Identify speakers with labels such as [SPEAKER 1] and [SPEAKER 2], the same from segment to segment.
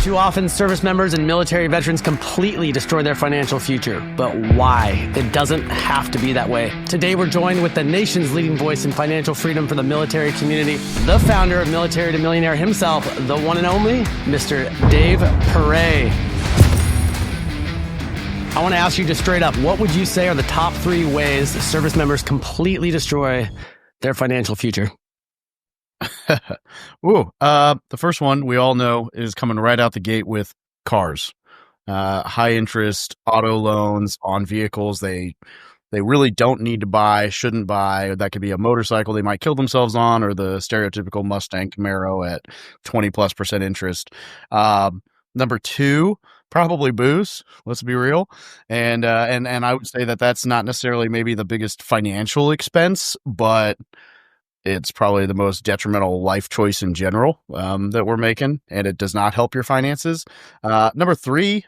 [SPEAKER 1] Too often, service members and military veterans completely destroy their financial future. But why? It doesn't have to be that way. Today, we're joined with the nation's leading voice in financial freedom for the military community, the founder of Military to Millionaire himself, the one and only Mr. Dave Pere. I want to ask you just straight up, what would you say are the top 3 ways service members completely destroy their financial future?
[SPEAKER 2] The first one we all know is coming right out the gate with cars. High interest auto loans on vehicles they really don't need to buy, shouldn't buy. That could be a motorcycle they might kill themselves on, or the stereotypical Mustang Camaro at 20+% interest. Number 2, probably booze. Let's be real. And I would say that that's not necessarily maybe the biggest financial expense, but it's probably the most detrimental life choice in general that we're making, and it does not help your finances. Number 3,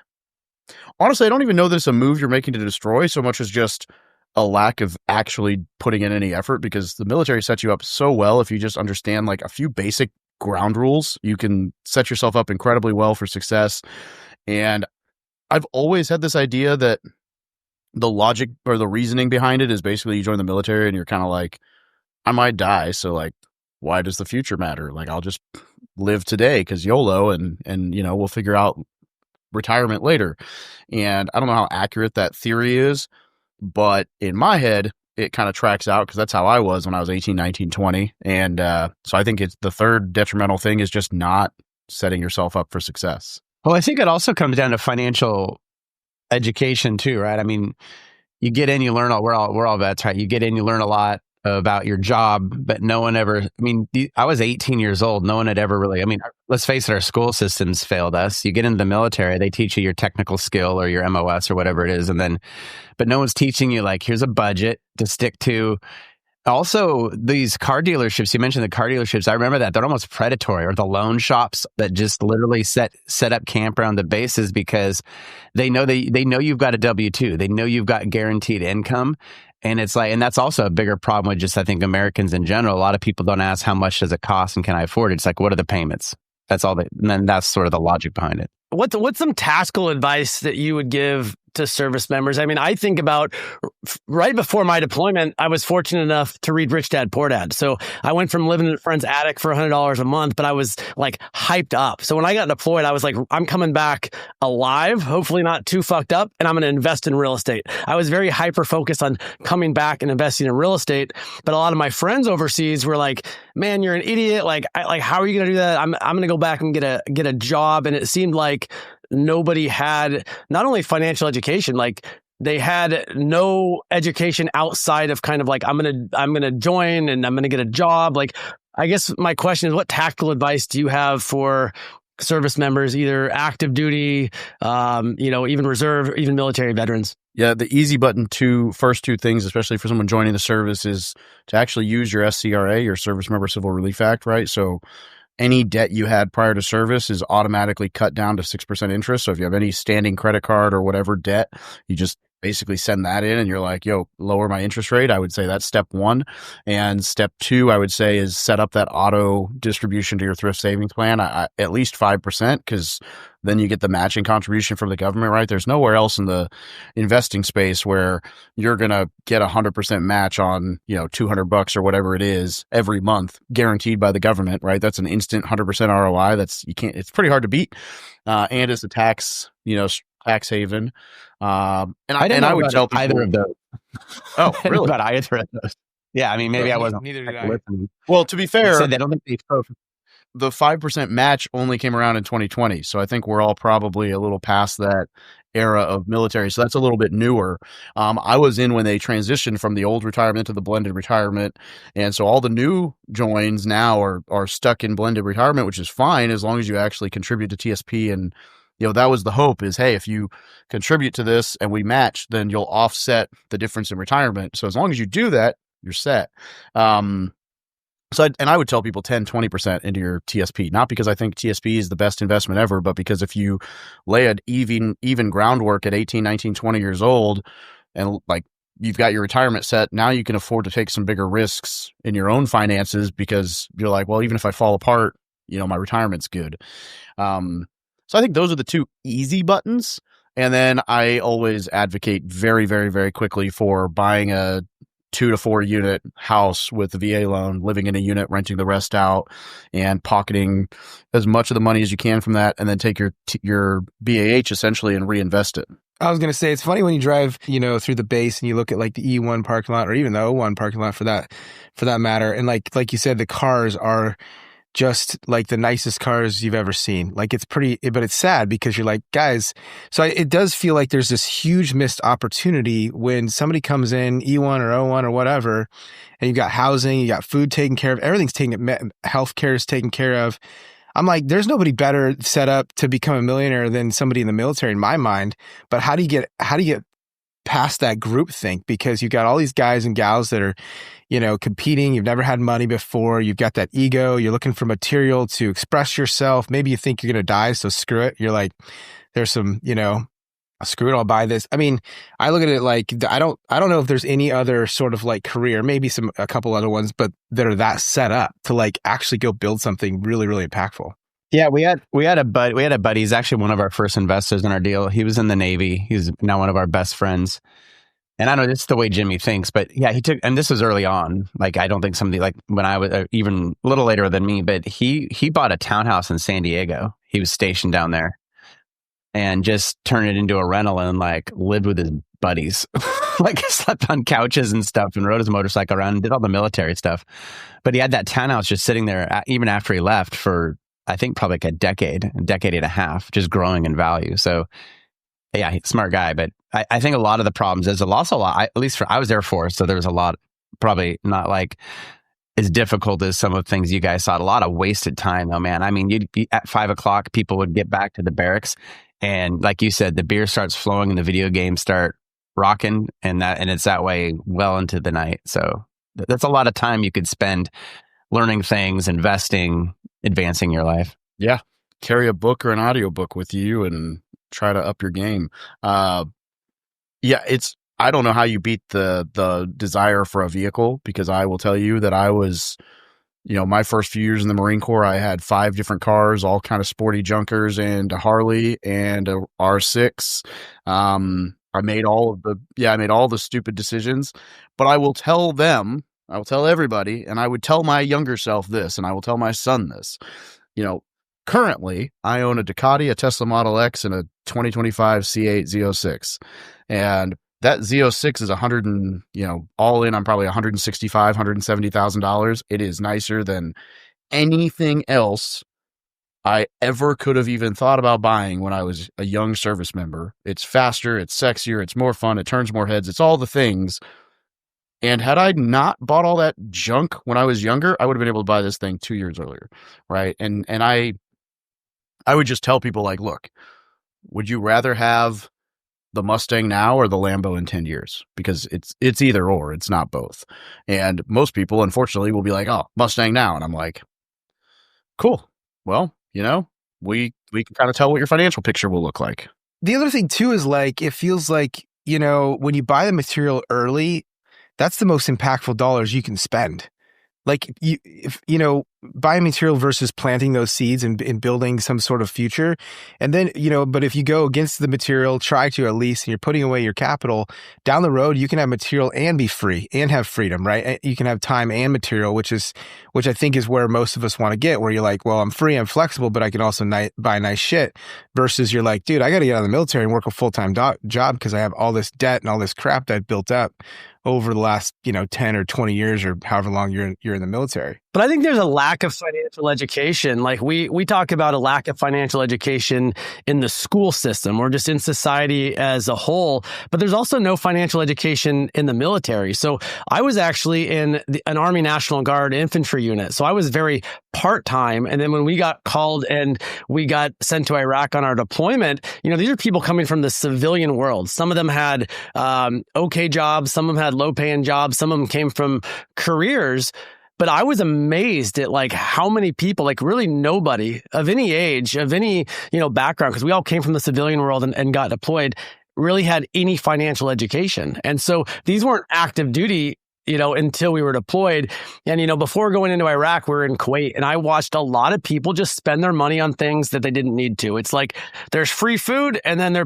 [SPEAKER 2] honestly, I don't even know that it's a move you're making to destroy so much as just a lack of actually putting in any effort, because the military sets you up so well. If you just understand like a few basic ground rules, you can set yourself up incredibly well for success. And I've always had this idea that the logic or the reasoning behind it is basically you join the military and you're kind of like, I might die, so like, why does the future matter? Like, I'll just live today because YOLO, and we'll figure out retirement later. And I don't know how accurate that theory is, but in my head, it kind of tracks out, because that's how I was when I was 18, 19, 20. And so I think it's the third detrimental thing is just not setting yourself up for success.
[SPEAKER 3] Well, I think it also comes down to financial education too, right? I mean, you get in, you learn we're all vets, right? You get in, you learn a lot about your job, but no one ever, I was 18 years old. No one had ever really, let's face it, our school systems failed us. You get into the military, they teach you your technical skill or your MOS or whatever it is. But no one's teaching you, like, here's a budget to stick to. Also, these car dealerships, you mentioned the car dealerships. I remember that they're almost predatory, or the loan shops that just literally set up camp around the bases because they know you've got a W-2. They know you've got guaranteed income. And it's like, and that's also a bigger problem with just, I think, Americans in general. A lot of people don't ask how much does it cost and can I afford it? It's like, what are the payments? That's all. And then that's sort of the logic behind it.
[SPEAKER 1] What's some tactical advice that you would give to service members? I mean, I think about right before my deployment, I was fortunate enough to read Rich Dad, Poor Dad. So I went from living in a friend's attic for $100 a month, but I was like hyped up. So when I got deployed, I was like, I'm coming back alive, hopefully not too fucked up, and I'm going to invest in real estate. I was very hyper focused on coming back and investing in real estate. But a lot of my friends overseas were like, man, you're an idiot. Like how are you going to do that? I'm going to go back and get a job. And it seemed like nobody had not only financial education, like they had no education outside of kind of like, I'm going to join and I'm going to get a job. Like, I guess my question is, what tactical advice do you have for service members, either active duty, even reserve, even military veterans?
[SPEAKER 2] Yeah, the easy button first two things, especially for someone joining the service, is to actually use your SCRA, your Service Member Civil Relief Act, right? So any debt you had prior to service is automatically cut down to 6% interest. So if you have any standing credit card or whatever debt, you just basically send that in and you're like, yo, lower my interest rate. I would say that's step 1. And step 2, I would say, is set up that auto distribution to your thrift savings plan, at least 5%, because then you get the matching contribution from the government, right? There's nowhere else in the investing space where you're going to get 100% match on, $200 or whatever it is every month, guaranteed by the government, right? That's an instant 100% ROI. It's pretty hard to beat. And it's a tax haven. I would tell people
[SPEAKER 3] either of those.
[SPEAKER 2] Oh, really?
[SPEAKER 3] About either of those. Yeah, maybe I wasn't.
[SPEAKER 4] Neither did I.
[SPEAKER 2] Well, to be fair,
[SPEAKER 3] they don't think they
[SPEAKER 2] the 5% match only came around in 2020. So I think we're all probably a little past that era of military. So that's a little bit newer. I was in when they transitioned from the old retirement to the blended retirement. And so all the new joins now are stuck in blended retirement, which is fine as long as you actually contribute to TSP. And, that was the hope is, hey, if you contribute to this and we match, then you'll offset the difference in retirement. So as long as you do that, you're set. I would tell people 10, 20% into your TSP, not because I think TSP is the best investment ever, but because if you lay an even groundwork at 18, 19, 20 years old, and like you've got your retirement set, now you can afford to take some bigger risks in your own finances because you're like, well, even if I fall apart, my retirement's good. So I think those are the two easy buttons. And then I always advocate very, very, very quickly for buying a 2 to 4 unit house with a VA loan, living in a unit, renting the rest out, and pocketing as much of the money as you can from that, and then take your BAH essentially and reinvest it.
[SPEAKER 4] I was going to say, it's funny when you drive, through the base and you look at like the E1 parking lot, or even the O1 parking lot for that matter. And like you said, the cars are just like the nicest cars you've ever seen. Like it's pretty, but it's sad because you're like, guys, so it does feel like there's this huge missed opportunity when somebody comes in E1 or O1 or whatever, and you got housing, you got food taken care of, everything's healthcare is taken care of. I'm like, there's nobody better set up to become a millionaire than somebody in the military in my mind. But how do you get past that group think? Because you've got all these guys and gals that are, competing. You've never had money before. You've got that ego. You're looking for material to express yourself. Maybe you think you're going to die, so screw it. You're like, there's some, screw it, I'll buy this. I mean, I look at it like, I don't know if there's any other sort of like career, maybe a couple other ones, but that are that set up to like actually go build something really, really impactful.
[SPEAKER 3] Yeah, we had a buddy. He's actually one of our first investors in our deal. He was in the Navy. He's now one of our best friends. And I know this is the way Jimmy thinks, but yeah, and this was early on. Like, I don't think somebody like when I was even a little later than me, but he bought a townhouse in San Diego. He was stationed down there and just turned it into a rental and like lived with his buddies, like slept on couches and stuff and rode his motorcycle around and did all the military stuff. But he had that townhouse just sitting there even after he left for, I think probably like a decade and a half, just growing in value. So yeah, smart guy. But I think a lot of the problems is also a lot, at least I was Air Force. So there was a lot, probably not like as difficult as some of the things you guys saw. A lot of wasted time though, man. I mean, you'd be at 5 o'clock, people would get back to the barracks. And like you said, the beer starts flowing and the video games start rocking, and it's that way well into the night. So that's a lot of time you could spend learning things, investing, advancing your life.
[SPEAKER 2] Yeah. Carry a book or an audiobook with you and try to up your game. I don't know how you beat the desire for a vehicle, because I will tell you that I was, my first few years in the Marine Corps, I had 5 different cars, all kind of sporty junkers, and a Harley and a R6. I made all the stupid decisions, but I will tell everybody, and I would tell my younger self this, and I will tell my son this, currently I own a Ducati, a Tesla Model X, and a 2025 C8 Z06. And that Z06 is all in, I'm probably $165,000, $170,000. It is nicer than anything else I ever could have even thought about buying when I was a young service member. It's faster, it's sexier, it's more fun, it turns more heads, it's all the things. And had I not bought all that junk when I was younger, I would have been able to buy this thing 2 years earlier, right? And I would just tell people, like, look, would you rather have the Mustang now or the Lambo in 10 years? Because it's either or, it's not both. And most people, unfortunately, will be like, oh, Mustang now. And I'm like, cool. Well, we can kind of tell what your financial picture will look like.
[SPEAKER 4] The other thing too is like, it feels like, when you buy the material early, that's the most impactful dollars you can spend. Like buying material versus planting those seeds and building some sort of future. And then, but if you go against the material, try to at least, and you're putting away your capital, down the road, you can have material and be free and have freedom, right? You can have time and material, which I think is where most of us want to get, where you're like, well, I'm free, I'm flexible, but I can also buy nice shit, versus you're like, dude, I got to get out of the military and work a full-time job because I have all this debt and all this crap that I've built up over the last, 10 or 20 years or however long you're in the military.
[SPEAKER 1] But I think there's a lack of financial education. Like we talk about a lack of financial education in the school system or just in society as a whole, but there's also no financial education in the military. So I was actually in an Army National Guard infantry unit. So I was very part-time. And then when we got called and we got sent to Iraq on our deployment, these are people coming from the civilian world. Some of them had okay jobs. Some of them had low-paying jobs. Some of them came from careers. But I was amazed at like how many people, like really nobody of any age, of any, background, because we all came from the civilian world and got deployed, really had any financial education. And so these weren't active duty until we were deployed. And, before going into Iraq, we were in Kuwait, and I watched a lot of people just spend their money on things that they didn't need to. It's like there's free food, and then they're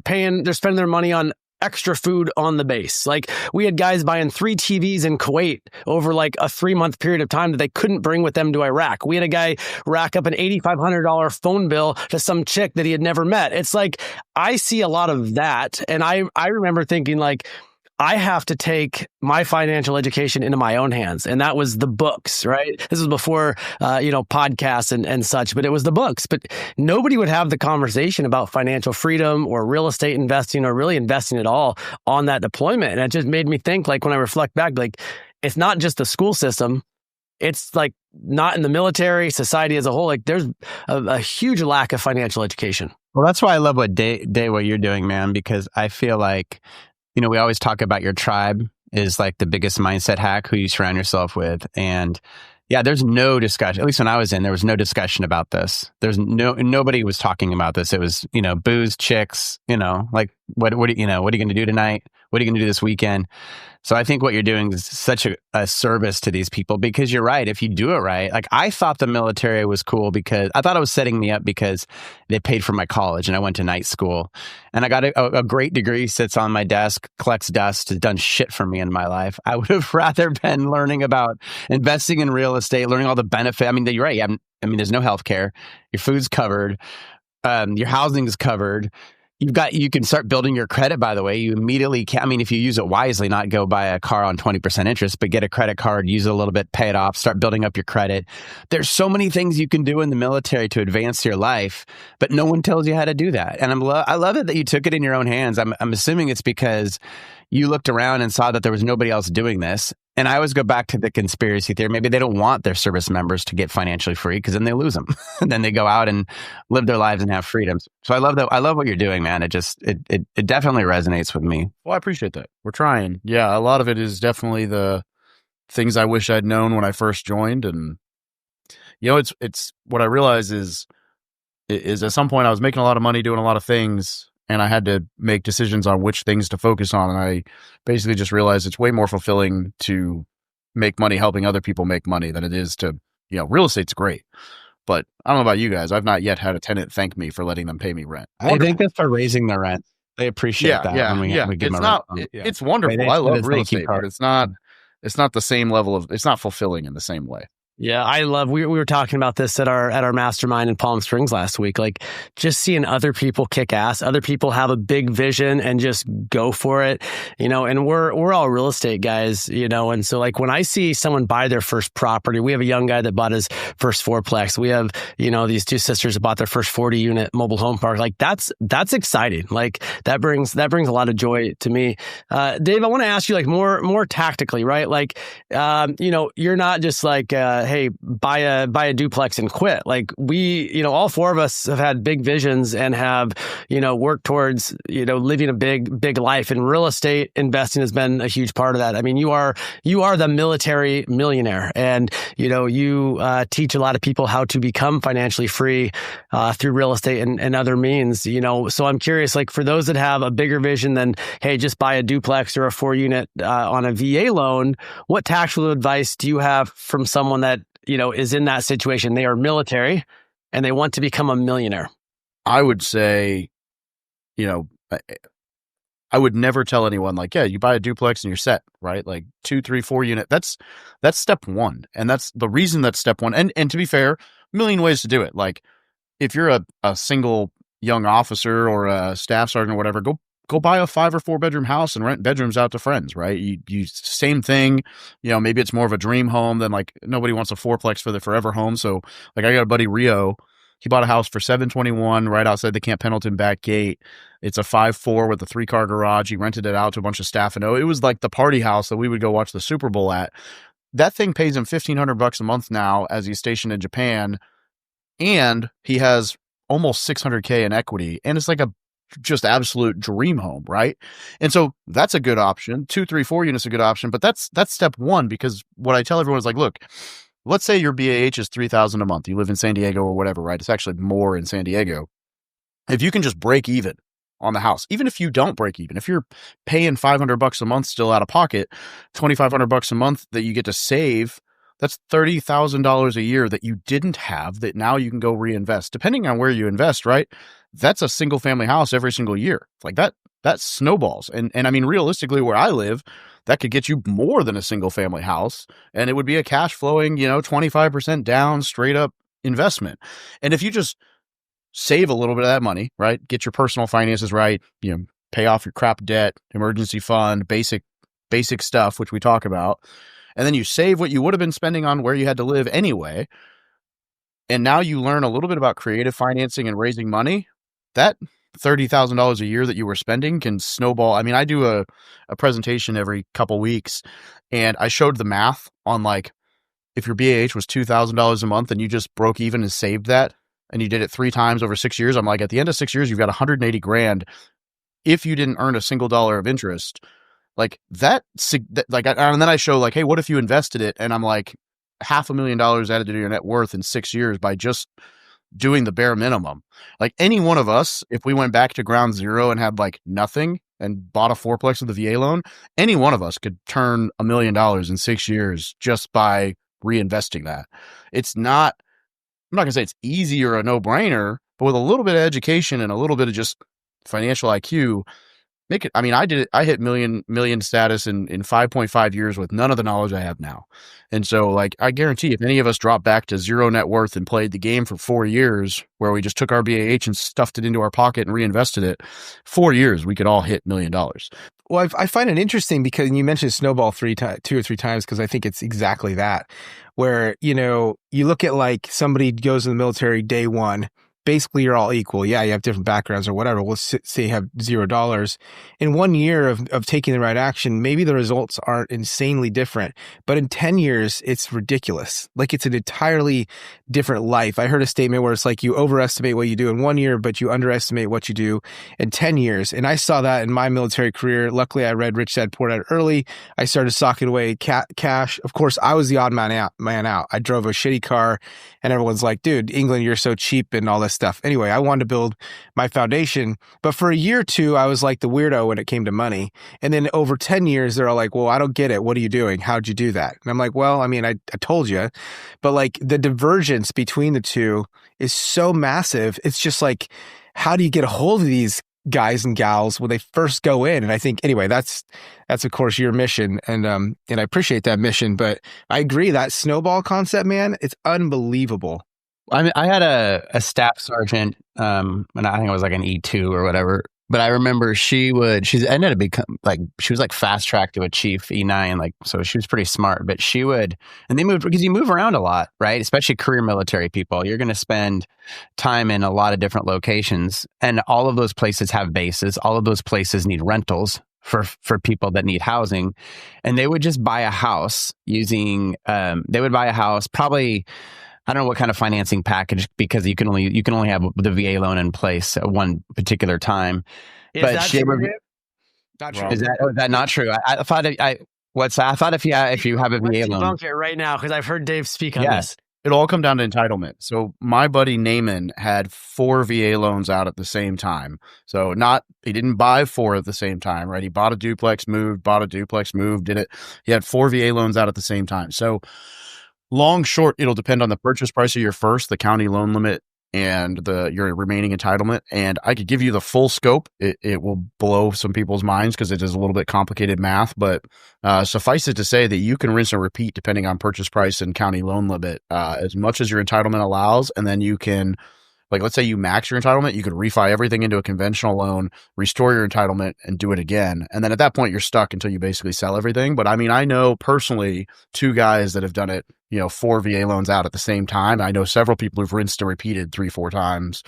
[SPEAKER 1] spending their money on extra food on the base. Like we had guys buying 3 TVs in Kuwait over like a 3-month period of time that they couldn't bring with them to Iraq. We had a guy rack up an $8,500 phone bill to some chick that he had never met. It's like, I see a lot of that. And I remember thinking like, I have to take my financial education into my own hands. And that was the books, right? This was before, podcasts and such, but it was the books. But nobody would have the conversation about financial freedom or real estate investing or really investing at all on that deployment. And it just made me think, like, when I reflect back, like, it's not just the school system. It's like not in the military, society as a whole. Like there's a huge lack of financial education.
[SPEAKER 3] Well, that's why I love what what you're doing, man, because I feel like, we always talk about your tribe is like the biggest mindset hack, who you surround yourself with. And yeah, there's no discussion. At least when I was in, there was no discussion about this. Nobody was talking about this. It was, booze, chicks, like what are you going to do tonight? What are you going to do this weekend? So I think what you're doing is such a service to these people, because you're right. If you do it right, like I thought the military was cool because I thought it was setting me up because they paid for my college and I went to night school and I got a great degree, sits on my desk, collects dust, has done shit for me in my life. I would have rather been learning about investing in real estate, learning all the benefit. I mean, you're right. There's no health care. Your food's covered. Your housing is covered. You can start building your credit, by the way. You immediately can. If you use it wisely, not go buy a car on 20% interest, but get a credit card, use it a little bit, pay it off, start building up your credit. There's so many things you can do in the military to advance your life, but no one tells you how to do that. And I love it that you took it in your own hands. I'm assuming it's because you looked around and saw that there was nobody else doing this. And I always go back to the conspiracy theory. Maybe they don't want their service members to get financially free because then they lose them. And then they go out and live their lives and have freedoms. So I love what you're doing, man. It definitely resonates with me.
[SPEAKER 2] Well, I appreciate that. We're trying. Yeah, a lot of it is definitely the things I wish I'd known when I first joined. And, it's what I realize is at some point I was making a lot of money doing a lot of things, and I had to make decisions on which things to focus on. And I basically just realized it's way more fulfilling to make money helping other people make money than it is to, real estate's great. But I don't know about you guys. I've not yet had a tenant thank me for letting them pay me rent.
[SPEAKER 3] I think that's for raising the rent. They appreciate that.
[SPEAKER 2] Yeah,
[SPEAKER 3] when we give
[SPEAKER 2] it's
[SPEAKER 3] them
[SPEAKER 2] not. It's wonderful. I love real estate, but it's not the same level of. It's not fulfilling in the same way.
[SPEAKER 1] Yeah, I love, we were talking about this at our mastermind in Palm Springs last week, like just seeing other people kick ass, other people have a big vision and just go for it, and we're all real estate guys, and so like when I see someone buy their first property, we have a young guy that bought his first fourplex. We have, these 2 sisters that bought their first 40 unit mobile home park. Like that's exciting. Like that brings a lot of joy to me. Dave, I want to ask you like more tactically, right? Like, you're not just like, hey, buy a duplex and quit. Like we, all 4 of us have had big visions and have, worked towards, living a big life, and real estate investing has been a huge part of that. I mean, you are the military millionaire, and, you teach a lot of people how to become financially free through real estate and other means, so I'm curious, like for those that have a bigger vision than, hey, just buy a duplex or a 4-unit on a VA loan, what tactical advice do you have from someone that is in that situation? They are military and they want to become a millionaire.
[SPEAKER 2] I would say, I would never tell anyone like, yeah, you buy a duplex and you're set, right? Like 2, 3, 4 unit. That's step one. And that's the reason that's step one. And to be fair, a million ways to do it. Like if you're a single young officer or a staff sergeant or whatever, go buy a 5 or 4 bedroom house and rent bedrooms out to friends, right? You same thing. Maybe it's more of a dream home than like nobody wants a fourplex for the forever home. So like I got a buddy, Rio, he bought a house for $721 right outside the Camp Pendleton back gate. It's a 5-4 with a 3-car garage. He rented it out to a bunch of staff. And it was like the party house that we would go watch the Super Bowl at. That thing pays him $1,500 a month now as he's stationed in Japan. And he has almost $600K in equity. And it's like a just absolute dream home, right? And so that's a good option. 2, 3, 4 units a good option, but that's step one, because what I tell everyone is like, look, let's say your BAH is $3,000 a month. You live in San Diego or whatever, right? It's actually more in San Diego. If you can just break even on the house. Even if you don't break even, if you're paying $500 a month still out of pocket, $2,500 a month that you get to save, that's $30,000 a year that you didn't have that now you can go reinvest. Depending on where you invest, right? That's a single family house every single year. Like that snowballs. And I mean, realistically, where I live, that could get you more than a single family house. And it would be a cash flowing, 25% down straight up investment. And if you just save a little bit of that money, right? Get your personal finances right, pay off your crap debt, emergency fund, basic stuff, which we talk about. And then you save what you would have been spending on where you had to live anyway. And now you learn a little bit about creative financing and raising money. That $30,000 a year that you were spending can snowball. I mean, I do a presentation every couple weeks, and I showed the math on like, if your BAH was $2,000 a month and you just broke even and saved that, and you did it 3 times over 6 years, I'm like, at the end of 6 years, you've got 180 grand. If you didn't earn a single dollar of interest, like that, like, and then I show like, hey, what if you invested it? And I'm like, $500,000 added to your net worth in 6 years by just doing the bare minimum. Like any one of us, if we went back to ground zero and had like nothing and bought a fourplex with a VA loan, any one of us could turn $1 million in 6 years just by reinvesting that. It's not, I'm not gonna say it's easy or a no-brainer, but with a little bit of education and a little bit of just financial IQ, make it. I mean, I did it. I hit million status in 5.5 years with none of the knowledge I have now. And so like, I guarantee if any of us dropped back to zero net worth and played the game for 4 years where we just took our BAH and stuffed it into our pocket and reinvested it, 4 years, we could all hit $1 million.
[SPEAKER 4] Well, I find it interesting because you mentioned snowball 2 or 3 times, because I think it's exactly that, where, you look at like somebody goes in the military day one, basically you're all equal. Yeah, you have different backgrounds or whatever. We'll say you have $0. In 1 year of taking the right action, maybe the results aren't insanely different, but in 10 years, it's ridiculous. Like it's an entirely different life. I heard a statement where it's like you overestimate what you do in 1 year, but you underestimate what you do in 10 years. And I saw that in my military career. Luckily, I read Rich Dad Poor Dad early. I started socking away cash. Of course, I was the odd man out. I drove a shitty car and everyone's like, dude, England, you're so cheap and all this stuff. Anyway, I wanted to build my foundation, but for a year or two, I was like the weirdo when it came to money. And then over 10 years, they're all like, well, I don't get it. What are you doing? How'd you do that? And I'm like, well, I mean, I told you, but like the divergence between the two is so massive. It's just like, how do you get a hold of these guys and gals when they first go in? And I think, anyway, that's of course your mission. And I appreciate that mission, but I agree that snowball concept, man, it's unbelievable.
[SPEAKER 3] I mean, I had a staff sergeant, and I think it was like an E2 or whatever. But I remember she ended up become like, she was like fast tracked to a chief E9, like, so she was pretty smart. But she would, and they moved because you move around a lot, right? Especially career military people. You're going to spend time in a lot of different locations, and all of those places have bases. All of those places need rentals for people that need housing, and they would just buy a house using. They would buy a house probably. I don't know what kind of financing package, because you can only have the VA loan in place at one particular time.
[SPEAKER 1] Is that true?
[SPEAKER 4] Not true.
[SPEAKER 3] Is that not true? I thought if you have a VA loan,
[SPEAKER 1] debunk it right now, because I've heard Dave speak on this.
[SPEAKER 2] It'll all come down to entitlement. So my buddy Naaman had 4 VA loans out at the same time. So he didn't buy 4 at the same time, right? He bought a duplex, moved, did it. He had 4 VA loans out at the same time. So long, short, it'll depend on the purchase price of your first, the county loan limit, and your remaining entitlement. And I could give you the full scope. It will blow some people's minds because it is a little bit complicated math, but suffice it to say that you can rinse and repeat depending on purchase price and county loan limit as much as your entitlement allows. And then you can, like, let's say you max your entitlement, you could refi everything into a conventional loan, restore your entitlement, and do it again. And then at that point, you're stuck until you basically sell everything. But I mean, I know personally 2 guys that have done it, 4 VA loans out at the same time. I know several people who've rinsed and repeated 3-4 times.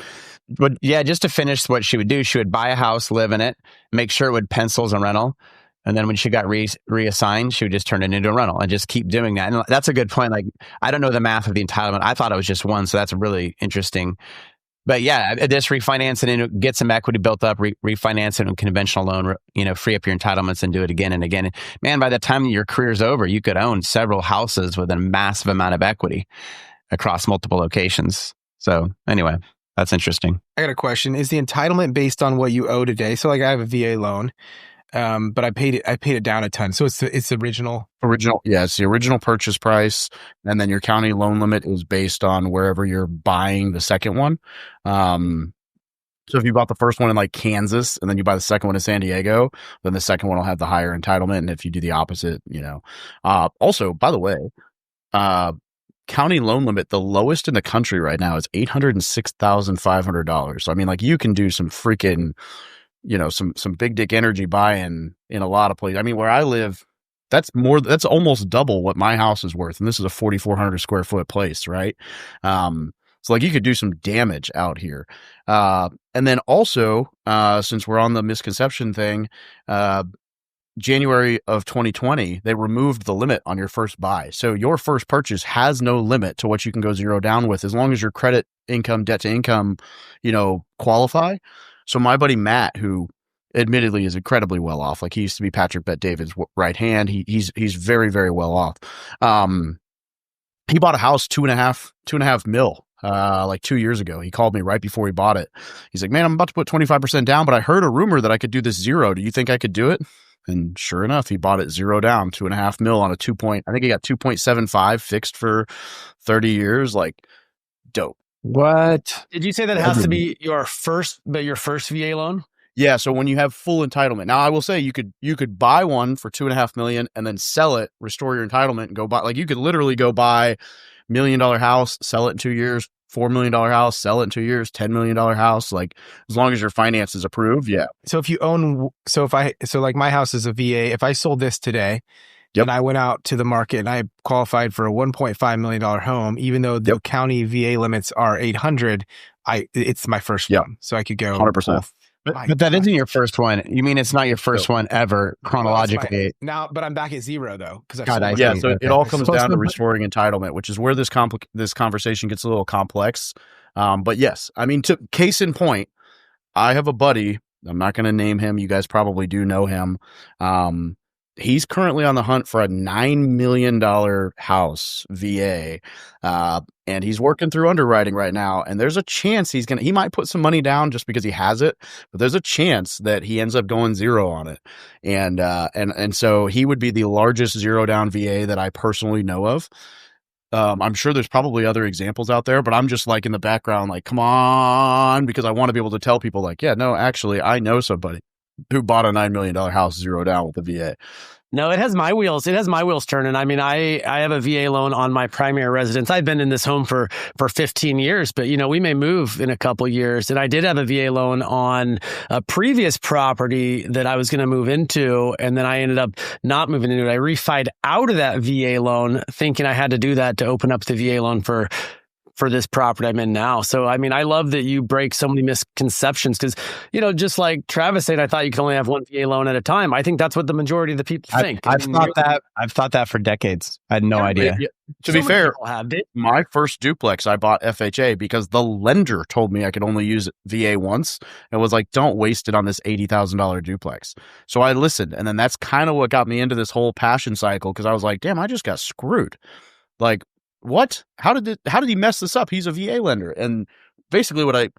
[SPEAKER 3] But yeah, just to finish what she would do, she would buy a house, live in it, make sure it would pencil as a rental. And then when she got reassigned, she would just turn it into a rental and just keep doing that. And that's a good point. Like, I don't know the math of the entitlement. I thought it was just 1. So that's really interesting. But yeah, just refinance it and get some equity built up, refinance it in a conventional loan, free up your entitlements and do it again and again. Man, by the time your career's over, you could own several houses with a massive amount of equity across multiple locations. So anyway, That's interesting.
[SPEAKER 4] I got a question. Is the entitlement based on what you owe today? So like I have a VA loan, but I paid it down a ton. So it's the original.
[SPEAKER 2] It's the original purchase price. And then your county loan limit is based on wherever you're buying the second one. So if you bought the first one in like Kansas and then you buy the second one in San Diego, then the second one will have the higher entitlement. And if you do the opposite, also, by the way, county loan limit, the lowest in the country right now is $806,500. So I mean, like you can do some freaking, some big dick energy buying in a lot of places. I mean, where I live, that's almost double what my house is worth. And this is a 4,400 square foot place, right? So like you could do some damage out here. And then also, since we're on the misconception thing, January of 2020, they removed the limit on your first buy. So your first purchase has no limit to what you can go zero down with as long as your credit, income, debt to income, qualify. So my buddy Matt, who admittedly is incredibly well off, like he used to be Patrick Bet David's right hand. He's very, very well off. He bought a house $2.5 million. Like 2 years ago. He called me right before he bought it. He's like, man, I'm about to put 25% down, but I heard a rumor that I could do this zero. Do you think I could do it? And sure enough, he bought it zero down, $2.5 million on a I think he got 2.75 fixed for 30 years. Like dope.
[SPEAKER 3] What?
[SPEAKER 1] Did you say that has to be your first VA loan?
[SPEAKER 2] Yeah. So when you have full entitlement, now I will say you could buy one for $2.5 million and then sell it, restore your entitlement and go buy, like you could literally go buy $1 million house, sell it in 2 years, $4 million house, sell it in 2 years, $10 million house, like as long as your finance is approved. Yeah.
[SPEAKER 4] So if you own, like my house is a VA, if I sold this today and I went out to the market and I qualified for a $1.5 million home, even though the county VA limits are 800, it's my first one. So I could go
[SPEAKER 2] 100%.
[SPEAKER 3] But that isn't your first one. You mean it's not your first one ever chronologically?
[SPEAKER 4] Now, but I'm back at zero though.
[SPEAKER 2] So it all comes down to restoring entitlement, which is where this conversation gets a little complex. But yes, I mean, case in point, I have a buddy. I'm not going to name him. You guys probably do know him. He's currently on the hunt for a $9 million house VA. And he's working through underwriting right now. And there's a chance he might put some money down just because he has it, but there's a chance that he ends up going zero on it. And so he would be the largest zero down VA that I personally know of. I'm sure there's probably other examples out there, but I'm just like in the background, like, come on, because I want to be able to tell people like, yeah, no, actually I know somebody who bought a $9 million house zero down with the VA.
[SPEAKER 1] No, it has my wheels. It has my wheels turning. I mean, I have a VA loan on my primary residence. I've been in this home for 15 years, but we may move in a couple years. And I did have a VA loan on a previous property that I was going to move into. And then I ended up not moving into it. I refied out of that VA loan thinking I had to do that to open up the VA loan for this property I'm in now. So, I mean, I love that you break so many misconceptions because, just like Travis said, I thought you could only have one VA loan at a time. I think that's what the majority of the people think.
[SPEAKER 3] I've thought that for decades. I had no idea.
[SPEAKER 2] To be fair, my first duplex, I bought FHA because the lender told me I could only use VA once and was like, don't waste it on this $80,000 duplex. So I listened. And then that's kind of what got me into this whole passion cycle because I was like, damn, I just got screwed. Like, what? How did he mess this up? He's a VA lender. And basically what I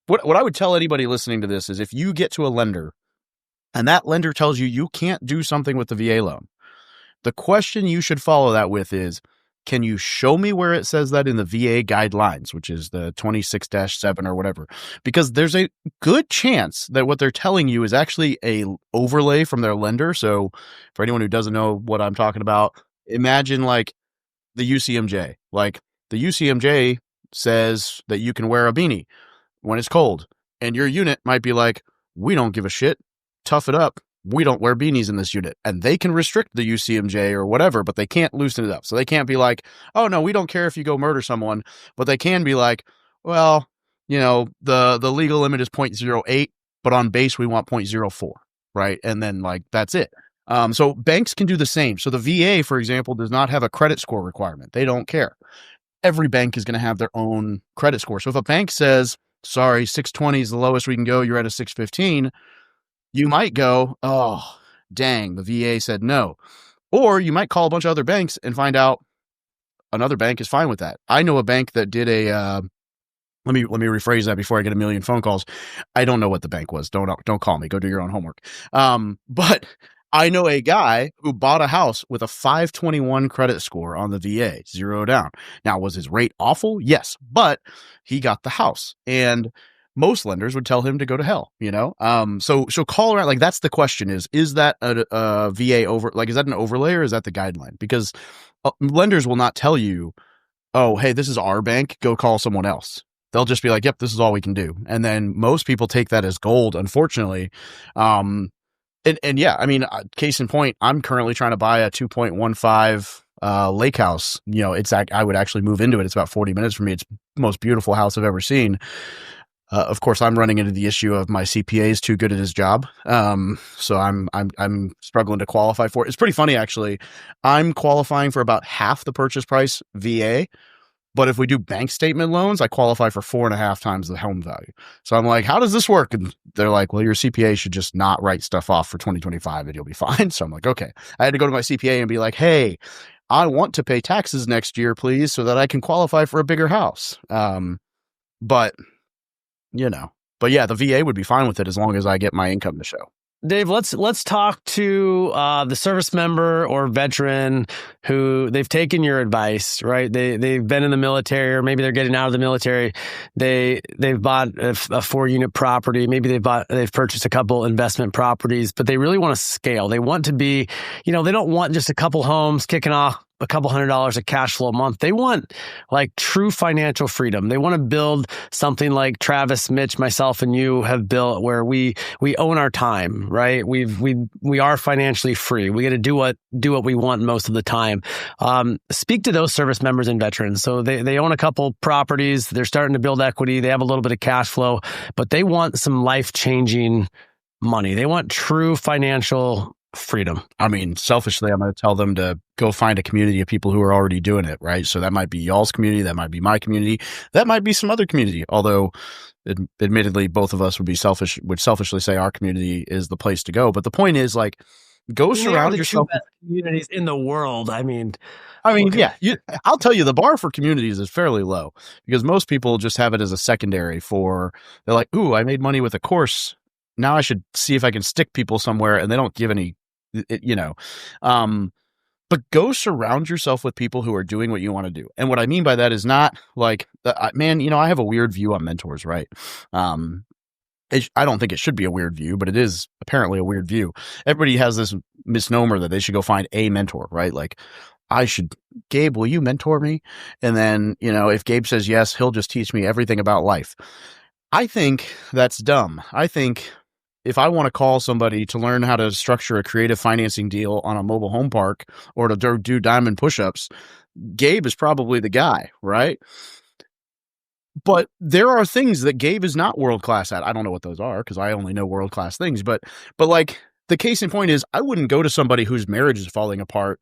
[SPEAKER 2] would tell anybody listening to this is if you get to a lender and that lender tells you can't do something with the VA loan, the question you should follow that with is, can you show me where it says that in the VA guidelines, which is the 26-7 or whatever? Because there's a good chance that what they're telling you is actually a overlay from their lender. So for anyone who doesn't know what I'm talking about, imagine like the UCMJ. Like the UCMJ says that you can wear a beanie when it's cold, and your unit might be like, we don't give a shit, tough it up, we don't wear beanies in this unit. And they can restrict the UCMJ or whatever, but they can't loosen it up. So they can't be like, oh no, we don't care if you go murder someone, but they can be like, well, the legal limit is 0.08, but on base we want 0.04, right? And then like that's it. So banks can do the same. So the VA, for example, does not have a credit score requirement. They don't care. Every bank is going to have their own credit score. So if a bank says, sorry, 620 is the lowest we can go, you're at a 615, you might go, oh, dang, the VA said no. Or you might call a bunch of other banks and find out another bank is fine with that. I know a bank that did let me rephrase that before I get a million phone calls. I don't know what the bank was. Don't call me. Go do your own homework. But I know a guy who bought a house with a 521 credit score on the VA, 0 down. Now, was his rate awful? Yes, but he got the house, and most lenders would tell him to go to hell, So call around. Like, that's the question: is that a VA over? Like, is that an overlay or is that the guideline? Because lenders will not tell you, oh, hey, this is our bank. Go call someone else. They'll just be like, yep, this is all we can do. And then most people take that as gold, unfortunately. And yeah, I mean, case in point, I'm currently trying to buy a 2.15 lake house. I would actually move into it. It's about 40 minutes from me. It's the most beautiful house I've ever seen. Of course, I'm running into the issue of my CPA is too good at his job. So I'm struggling to qualify for it. It's pretty funny, actually. I'm qualifying for about half the purchase price VA. But if we do bank statement loans, I qualify for 4.5 times the home value. So I'm like, how does this work? And they're like, well, your CPA should just not write stuff off for 2025 and you'll be fine. So I'm like, okay. I had to go to my CPA and be like, hey, I want to pay taxes next year, please, so that I can qualify for a bigger house. But yeah, the VA would be fine with it as long as I get my income to show.
[SPEAKER 1] Dave, let's talk to the service member or veteran who they've taken your advice, right? They've been in the military, or maybe they're getting out of the military. They've bought a 4-unit property. Maybe they've purchased a couple investment properties, but they really want to scale. They want to be, they don't want just a couple homes kicking off a couple $100 of cash flow a month. They want like true financial freedom. They want to build something like Travis, Mitch, myself, and you have built, where we own our time, right? We are financially free. We got to do what we want most of the time. Speak to those service members and veterans. So they own a couple properties. They're starting to build equity. They have a little bit of cash flow, but they want some life-changing money. They want true financial freedom.
[SPEAKER 2] I mean, selfishly, I'm going to tell them to go find a community of people who are already doing it, right? So that might be y'all's community. That might be my community. That might be some other community. Although, admittedly, both of us would selfishly say our community is the place to go. But the point is, like, go surround yourself
[SPEAKER 1] with communities in the world. I mean,
[SPEAKER 2] okay. Yeah, I'll tell you, the bar for communities is fairly low because most people just have it as a secondary they're like, ooh, I made money with a course. Now I should see if I can stick people somewhere, and they don't give any, but go surround yourself with people who are doing what you want to do. And what I mean by that is not like, man, I have a weird view on mentors, right? I don't think it should be a weird view, but it is apparently a weird view. Everybody has this misnomer that they should go find a mentor, right? Like, Gabe, will you mentor me? And then, if Gabe says yes, he'll just teach me everything about life. I think that's dumb. I think if I want to call somebody to learn how to structure a creative financing deal on a mobile home park or to do diamond push-ups, Gabe is probably the guy, right? But there are things that Gabe is not world-class at. I don't know what those are because I only know world-class things. But like, the case in point is, I wouldn't go to somebody whose marriage is falling apart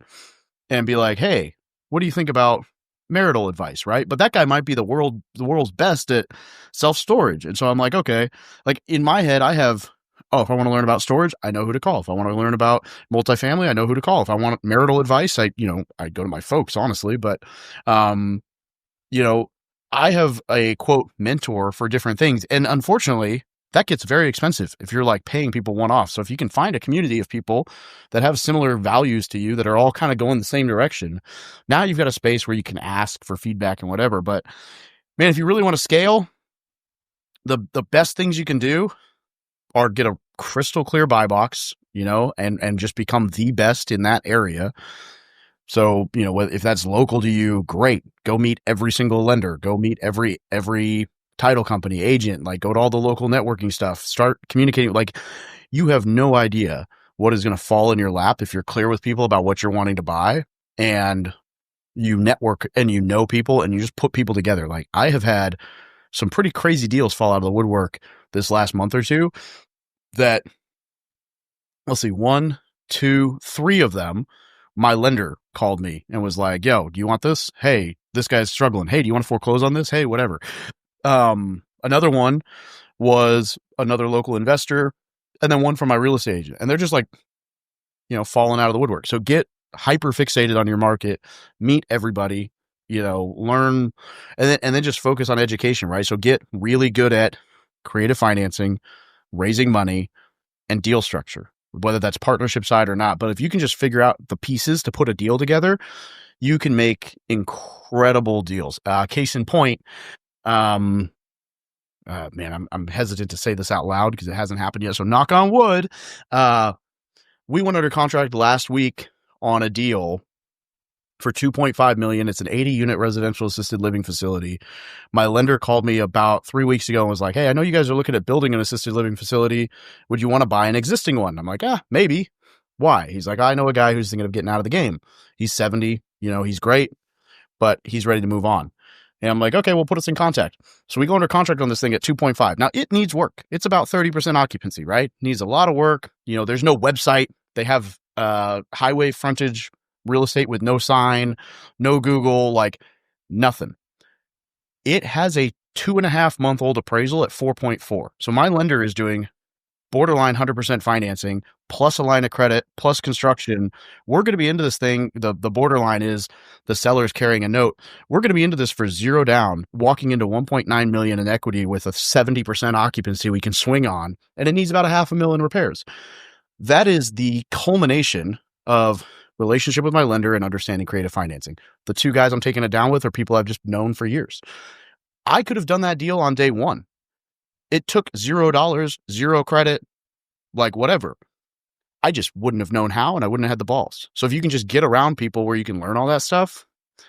[SPEAKER 2] and be like, hey, what do you think about marital advice, right? But that guy might be the world's best at self-storage. And so I'm like, okay, like in my head, I have, if I want to learn about storage, I know who to call. If I want to learn about multifamily, I know who to call. If I want marital advice, I go to my folks, honestly. But, I have a quote mentor for different things. And unfortunately, that gets very expensive if you're like paying people one-off. So if you can find a community of people that have similar values to you that are all kind of going the same direction, now you've got a space where you can ask for feedback and whatever. But man, if you really want to scale, the best things you can do are get a crystal clear buy box, and just become the best in that area. So, if that's local to you, great. Go meet every single lender. Go meet every title company, agent, like go to all the local networking stuff, start communicating. Like, you have no idea what is going to fall in your lap if you're clear with people about what you're wanting to buy, and you network and people and you just put people together. Like, I have had some pretty crazy deals fall out of the woodwork this last month or two that, let's see, 1, 2, 3 of them, my lender called me and was like, yo, do you want this? Hey, this guy's struggling. Hey, do you want to foreclose on this? Hey, whatever. Another one was another local investor, and then one from my real estate agent. And they're just like, falling out of the woodwork. So get hyper fixated on your market, meet everybody, learn, and then just focus on education, right? So get really good at creative financing, raising money, and deal structure, whether that's partnership side or not. But if you can just figure out the pieces to put a deal together, you can make incredible deals. Case in point, man, I'm hesitant to say this out loud because it hasn't happened yet. So knock on wood. We went under contract last week on a deal for $2.5 million. It's an 80-unit residential assisted living facility. My lender called me about 3 weeks ago and was like, "Hey, I know you guys are looking at building an assisted living facility. Would you want to buy an existing one?" I'm like, maybe. Why? He's like, "I know a guy who's thinking of getting out of the game. He's 70, he's great, but he's ready to move on." And I'm like, "Okay, well, put us in contact." So we go under contract on this thing at 2.5. Now it needs work. It's about 30% occupancy, right? Needs a lot of work. There's no website. They have highway frontage real estate with no sign, no Google, like nothing. It has a 2.5-month-old appraisal at 4.4. So my lender is doing borderline 100% financing plus a line of credit plus construction. We're going to be into this thing. The borderline is the seller's carrying a note. We're going to be into this for zero down, walking into 1.9 million in equity with a 70% occupancy we can swing on, and it needs about $500,000 in repairs. That is the culmination of relationship with my lender and understanding creative financing. The two guys I'm taking it down with are people I've just known for years. I could have done that deal on day one. It took $0, zero credit, like whatever. I just wouldn't have known how, and I wouldn't have had the balls. So if you can just get around people where you can learn all that stuff,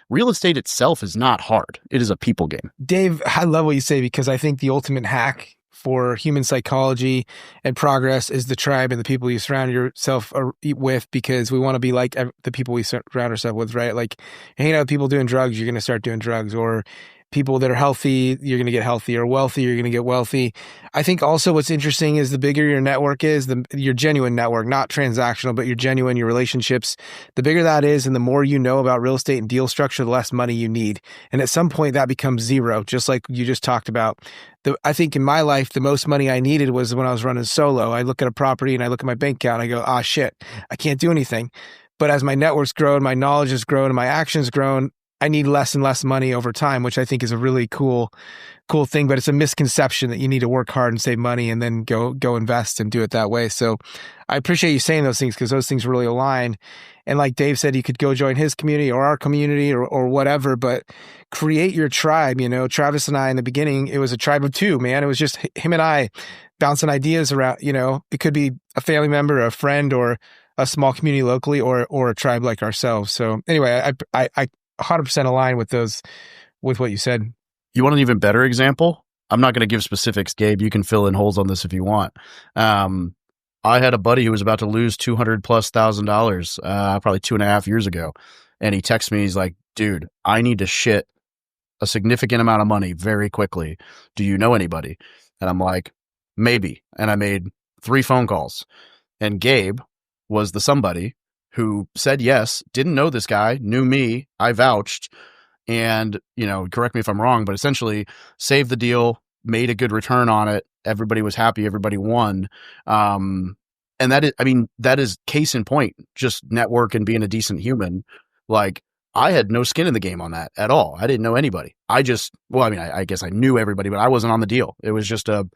[SPEAKER 2] real estate itself is not hard. It is a people game.
[SPEAKER 4] Dave, I love what you say, because I think the ultimate hack for human psychology and progress is the tribe and the people you surround yourself with, because we want to be like the people we surround ourselves with, right? Like hanging out with people doing drugs, you're going to start doing drugs, or people that are healthy, you're going to get healthy, or wealthy, you're going to get wealthy. I think also what's interesting is the bigger your network is, your genuine network, not transactional, but your genuine, your relationships, the bigger that is, and the more you know about real estate and deal structure, the less money you need. And at some point that becomes zero, just like you just talked about. I think in my life, the most money I needed was when I was running solo. I look at a property and I look at my bank account and I go, shit, I can't do anything. But as my network's grown, my knowledge has grown, and my action's grown, I need less and less money over time, which I think is a really cool thing. But it's a misconception that you need to work hard and save money and then go invest and do it that way. So I appreciate you saying those things, because those things really align. And like Dave said, you could go join his community or our community or whatever, but create your tribe. Travis and I, in the beginning, it was a tribe of two, man. It was just him and I bouncing ideas around. It could be a family member, a friend, or a small community locally, or a tribe like ourselves. So anyway, I 100% align with what you said.
[SPEAKER 2] You want an even better example? I'm not going to give specifics, Gabe. You can fill in holes on this if you want. I had a buddy who was about to lose $200,000+, probably 2.5 years ago. And he texts me, he's like, "Dude, I need to shit a significant amount of money very quickly. Do you know anybody?" And I'm like, "Maybe." And I made 3 phone calls. And Gabe was the somebody who said yes, didn't know this guy, knew me, I vouched, and, correct me if I'm wrong, but essentially saved the deal, made a good return on it. Everybody was happy. Everybody won. And that is case in point, just network and being a decent human. Like, I had no skin in the game on that at all. I didn't know anybody. I guess I knew everybody, but I wasn't on the deal. It was just a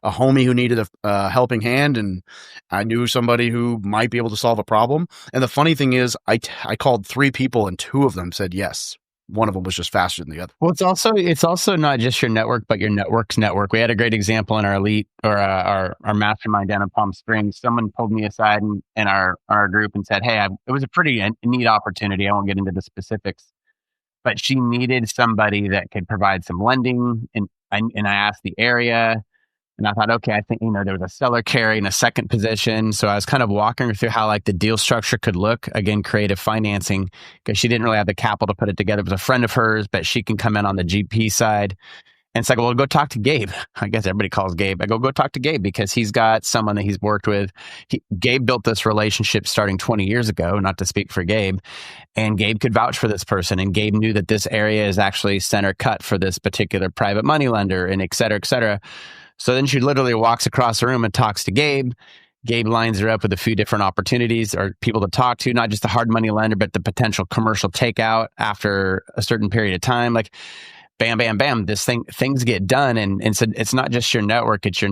[SPEAKER 2] homie who needed a helping hand, and I knew somebody who might be able to solve a problem. And the funny thing is, I called 3 people, and 2 of them said yes. One of them was just faster than the other.
[SPEAKER 3] Well, it's also not just your network, but your network's network. We had a great example in our elite or our mastermind down in Palm Springs. Someone pulled me aside in our group and said, "Hey, it was a pretty neat opportunity. I won't get into the specifics, but she needed somebody that could provide some lending." And I asked the area, and I thought, okay, I think, there was a seller carry in a second position. So I was kind of walking her through how like the deal structure could look. Again, creative financing, because she didn't really have the capital to put it together. It was a friend of hers, but she can come in on the GP side. And it's like, well, go talk to Gabe. I guess everybody calls Gabe. I go talk to Gabe, because he's got someone that he's worked with. Gabe built this relationship starting 20 years ago, not to speak for Gabe. And Gabe could vouch for this person. And Gabe knew that this area is actually center cut for this particular private money lender, and et cetera, et cetera. So then she literally walks across the room and talks to Gabe. Gabe lines her up with a few different opportunities or people to talk to, not just the hard money lender, but the potential commercial takeout after a certain period of time. Like, bam, bam, bam, things get done. And so it's not just your network, it's your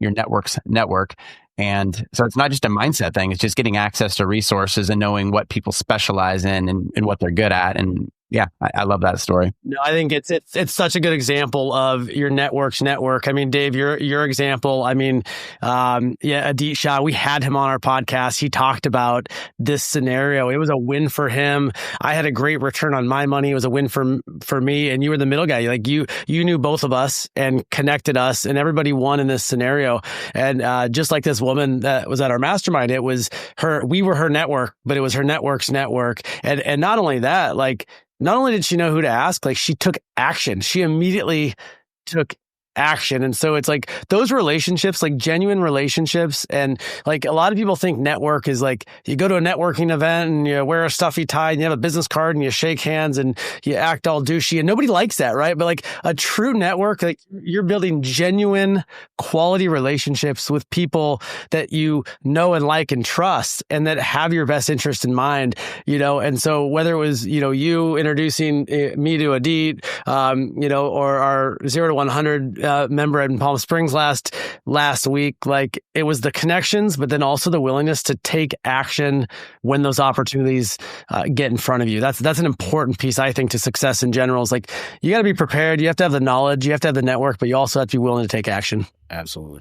[SPEAKER 3] your network's network. And so it's not just a mindset thing. It's just getting access to resources and knowing what people specialize in and what they're good at. And yeah, I love that story.
[SPEAKER 1] No, I think it's such a good example of your network's network. I mean, Dave, your example. I mean, Adit Shah, we had him on our podcast. He talked about this scenario. It was a win for him. I had a great return on my money. It was a win for me. And you were the middle guy. Like you knew both of us and connected us, and everybody won in this scenario. And just like this woman that was at our mastermind, it was her. We were her network, but it was her network's network. And not only that, like. Not only did she know who to ask, like she took action. She immediately took action. And so it's like those relationships, like genuine relationships. And like a lot of people think network is like you go to a networking event and you wear a stuffy tie and you have a business card and you shake hands and you act all douchey, and nobody likes that, right? But like a true network, like you're building genuine quality relationships with people that you know and like and trust and that have your best interest in mind, And so whether it was, you introducing me to Adit, or our 0 to 100 member in Palm Springs last week, like it was the connections, but then also the willingness to take action when those opportunities get in front of you. That's an important piece, I think, to success in general. Is like you got to be prepared. You have to have the knowledge. You have to have the network, but you also have to be willing to take action.
[SPEAKER 2] Absolutely.